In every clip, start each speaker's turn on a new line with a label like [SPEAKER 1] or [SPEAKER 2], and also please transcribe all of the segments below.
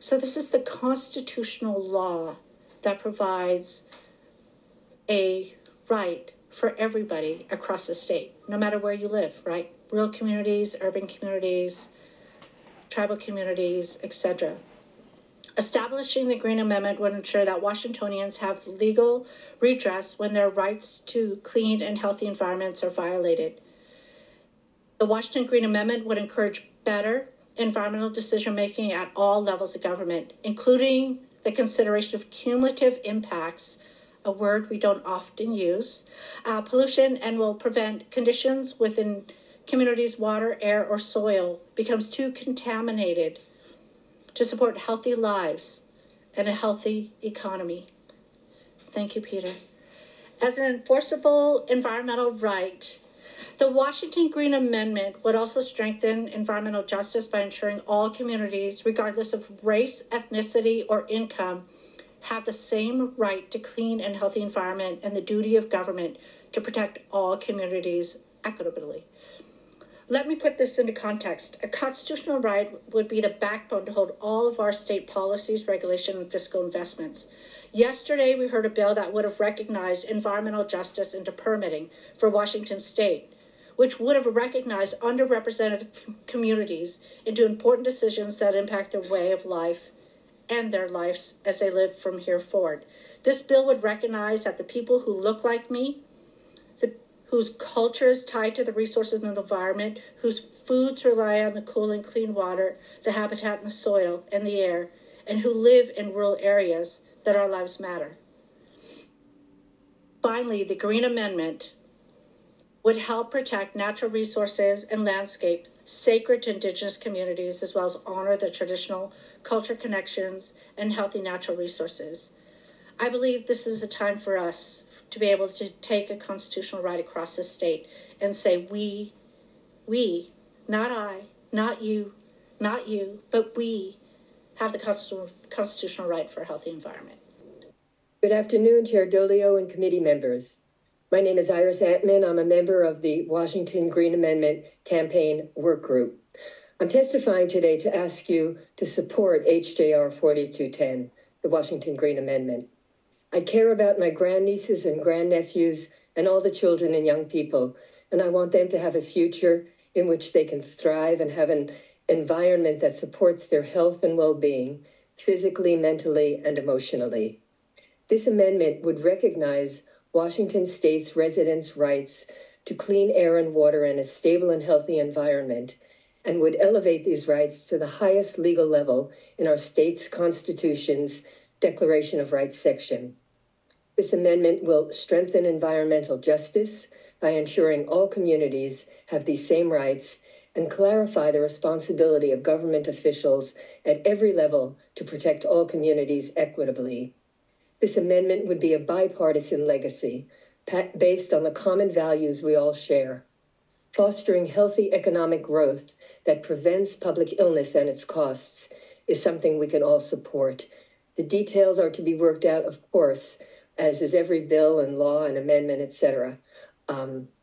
[SPEAKER 1] So this is the constitutional law that provides a right for everybody across the state, no matter where you live, right? Rural communities, urban communities, tribal communities, etc. Establishing the Green Amendment would ensure that Washingtonians have legal redress when their rights to clean and healthy environments are violated. The Washington Green Amendment would encourage better environmental decision-making at all levels of government, including the consideration of cumulative impacts, a word we don't often use, pollution, and will prevent conditions within communities' water, air, or soil becomes too contaminated to support healthy lives and a healthy economy. Thank you, Peter. As an enforceable environmental right, the Washington Green Amendment would also strengthen environmental justice by ensuring all communities, regardless of race, ethnicity, or income, have the same right to clean and healthy environment and the duty of government to protect all communities equitably. Let me put this into context. A constitutional right would be the backbone to hold all of our state policies, regulation, and fiscal investments. Yesterday, we heard a bill that would have recognized environmental justice into permitting for Washington state, which would have recognized underrepresented communities into important decisions that impact their way of life and their lives as they live from here forward. This bill would recognize that the people who look like me, whose culture is tied to the resources and the environment, whose foods rely on the cool and clean water, the habitat and the soil and the air, and who live in rural areas, that our lives matter. Finally, the Green Amendment would help protect natural resources and landscape sacred to Indigenous communities, as well as honor the traditional culture connections and healthy natural resources. I believe this is a time for us to be able to take a constitutional right across the state and say we, not I, not you, but we have the constitutional right for a healthy environment.
[SPEAKER 2] Good afternoon, Chair Dolio and committee members. My name is Iris Antman. I'm a member of the Washington Green Amendment Campaign Work Group. I'm testifying today to ask you to support HJR 4210, the Washington Green Amendment. I care about my grandnieces and grandnephews and all the children and young people, and I want them to have a future in which they can thrive and have an environment that supports their health and well-being, physically, mentally, and emotionally. This amendment would recognize Washington State's residents' rights to clean air and water and a stable and healthy environment, and would elevate these rights to the highest legal level in our state's Constitution's Declaration of Rights section. This amendment will strengthen environmental justice by ensuring all communities have these same rights and clarify the responsibility of government officials at every level to protect all communities equitably. This amendment would be a bipartisan legacy based on the common values we all share. Fostering healthy economic growth that prevents public illness and its costs is something we can all support. The details are to be worked out, of course, as is every bill and law and amendment, etc.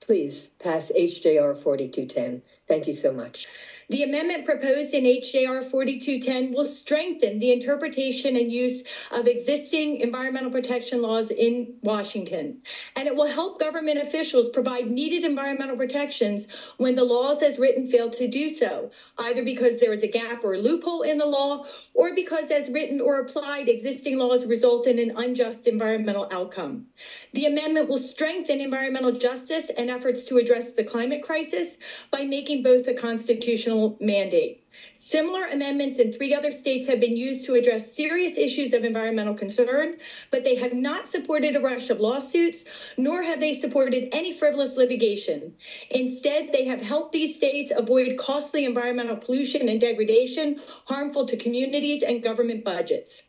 [SPEAKER 2] Please pass HJR 4210. Thank you so much.
[SPEAKER 3] The amendment proposed in HJR 4210 will strengthen the interpretation and use of existing environmental protection laws in Washington, and it will help government officials provide needed environmental protections when the laws as written fail to do so, either because there is a gap or a loophole in the law, or because as written or applied, existing laws result in an unjust environmental outcome. The amendment will strengthen environmental justice and efforts to address the climate crisis by making both a constitutional mandate. Similar amendments in 3 other states have been used to address serious issues of environmental concern, but they have not supported a rush of lawsuits, nor have they supported any frivolous litigation. Instead, they have helped these states avoid costly environmental pollution and degradation harmful to communities and government budgets.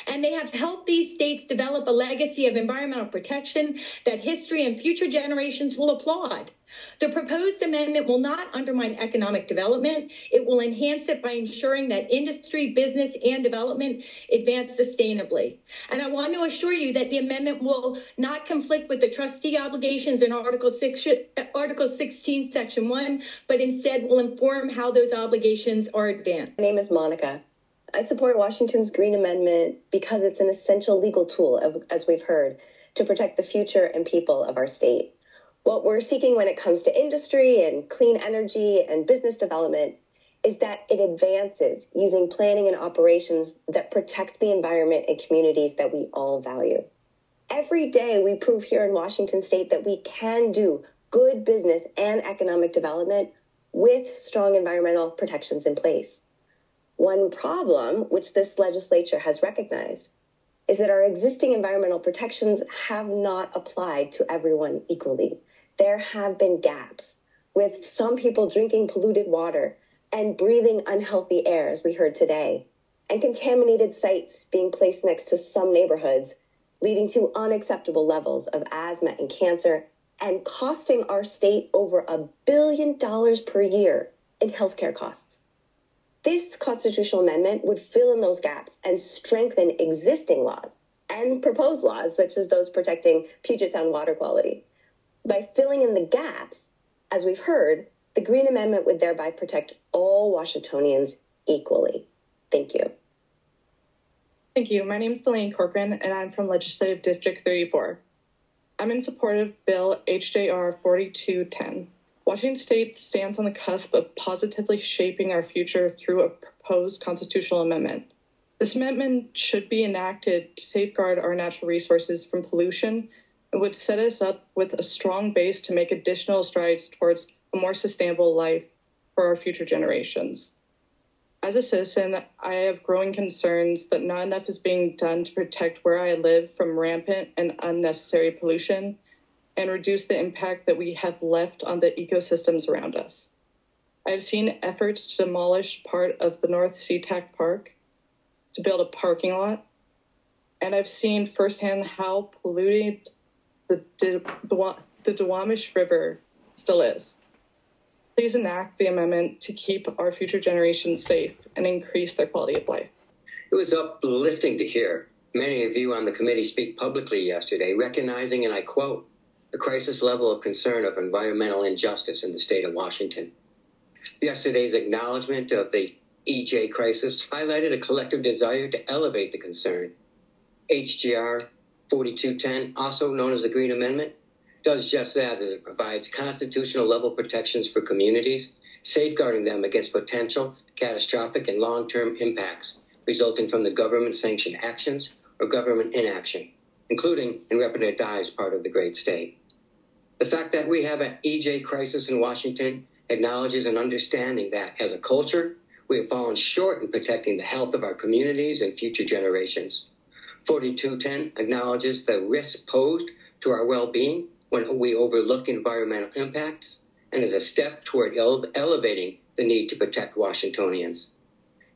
[SPEAKER 3] And they have helped these states develop a legacy of environmental protection that history and future generations will applaud. The proposed amendment will not undermine economic development. It will enhance it by ensuring that industry, business, and development advance sustainably. And I want to assure you that the amendment will not conflict with the trustee obligations in Article 16, Section 1, but instead will inform how those obligations are advanced.
[SPEAKER 4] My name is Monica. I support Washington's Green Amendment because it's an essential legal tool, as we've heard, to protect the future and people of our state. What we're seeking when it comes to industry and clean energy and business development is that it advances using planning and operations that protect the environment and communities that we all value. Every day we prove here in Washington state that we can do good business and economic development with strong environmental protections in place. One problem, which this legislature has recognized, is that our existing environmental protections have not applied to everyone equally. There have been gaps, with some people drinking polluted water and breathing unhealthy air, as we heard today, and contaminated sites being placed next to some neighborhoods, leading to unacceptable levels of asthma and cancer, and costing our state over $1 billion per year in healthcare costs. This constitutional amendment would fill in those gaps and strengthen existing laws and proposed laws, such as those protecting Puget Sound water quality. By filling in the gaps, as we've heard, the Green Amendment would thereby protect all Washingtonians equally. Thank you.
[SPEAKER 5] Thank you. My name is Delaney Corcoran, and I'm from Legislative District 34. I'm in support of Bill HJR 4210. Washington State stands on the cusp of positively shaping our future through a proposed constitutional amendment. This amendment should be enacted to safeguard our natural resources from pollution and would set us up with a strong base to make additional strides towards a more sustainable life for our future generations. As a citizen, I have growing concerns that not enough is being done to protect where I live from rampant and unnecessary pollution and reduce the impact that we have left on the ecosystems around us. I have seen efforts to demolish part of the North SeaTac Park to build a parking lot, and I've seen firsthand how polluted the Duwamish River still is. Please enact the amendment to keep our future generations safe and increase their quality of life.
[SPEAKER 6] It was uplifting to hear many of you on the committee speak publicly yesterday, recognizing, and I quote, the crisis level of concern of environmental injustice in the state of Washington. Yesterday's acknowledgement of the EJ crisis highlighted a collective desire to elevate the concern. HJR 4210, also known as the Green Amendment, does just that as it provides constitutional level protections for communities, safeguarding them against potential catastrophic and long-term impacts resulting from the government-sanctioned actions or government inaction, including in Representative Dye's part of the great state. The fact that we have an EJ crisis in Washington acknowledges an understanding that, as a culture, we have fallen short in protecting the health of our communities and future generations. 4210 acknowledges the risks posed to our well-being when we overlook environmental impacts and is a step toward elevating the need to protect Washingtonians.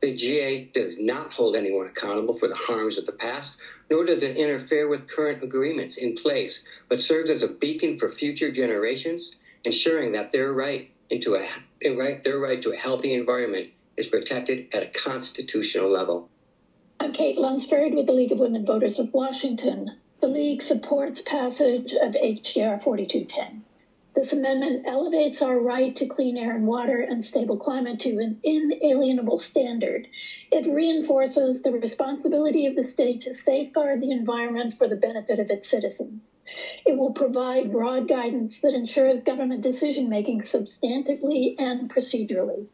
[SPEAKER 6] The GA does not hold anyone accountable for the harms of the past, nor does it interfere with current agreements in place, but serves as a beacon for future generations, ensuring that their right to a healthy environment is protected at a constitutional level.
[SPEAKER 7] I'm Kate Lunsford with the League of Women Voters of Washington. The League supports passage of HJR 4210. This amendment elevates our right to clean air and water and stable climate to an inalienable standard. It reinforces the responsibility of the state to safeguard the environment for the benefit of its citizens. It will provide broad guidance that ensures government decision-making substantively and procedurally.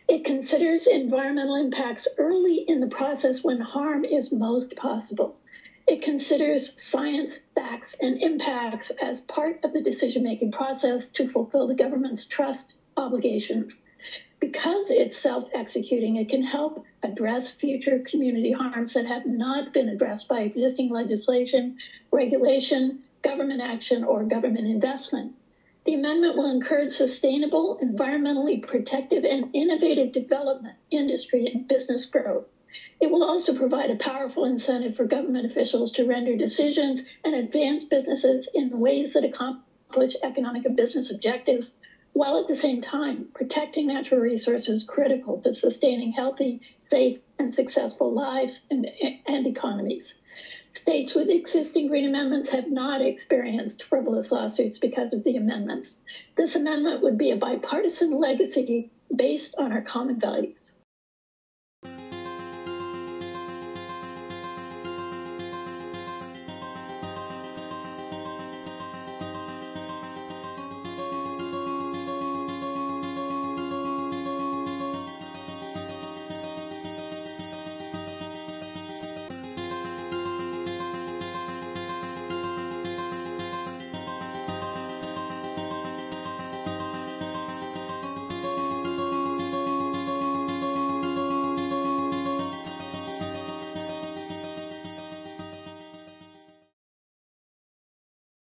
[SPEAKER 7] It considers environmental impacts early in the process when harm is most possible. It considers science, facts, and impacts as part of the decision-making process to fulfill the government's trust obligations. Because it's self-executing, it can help address future community harms that have not been addressed by existing legislation, regulation, government action, or government investment. The amendment will encourage sustainable, environmentally protective, and innovative development, industry, and business growth. It will also provide a powerful incentive for government officials to render decisions and advance businesses in ways that accomplish economic and business objectives, while at the same time protecting natural resources critical to sustaining healthy, safe, and successful lives and economies. States with existing green amendments have not experienced frivolous lawsuits because of the amendments. This amendment would be a bipartisan legacy based on our common values.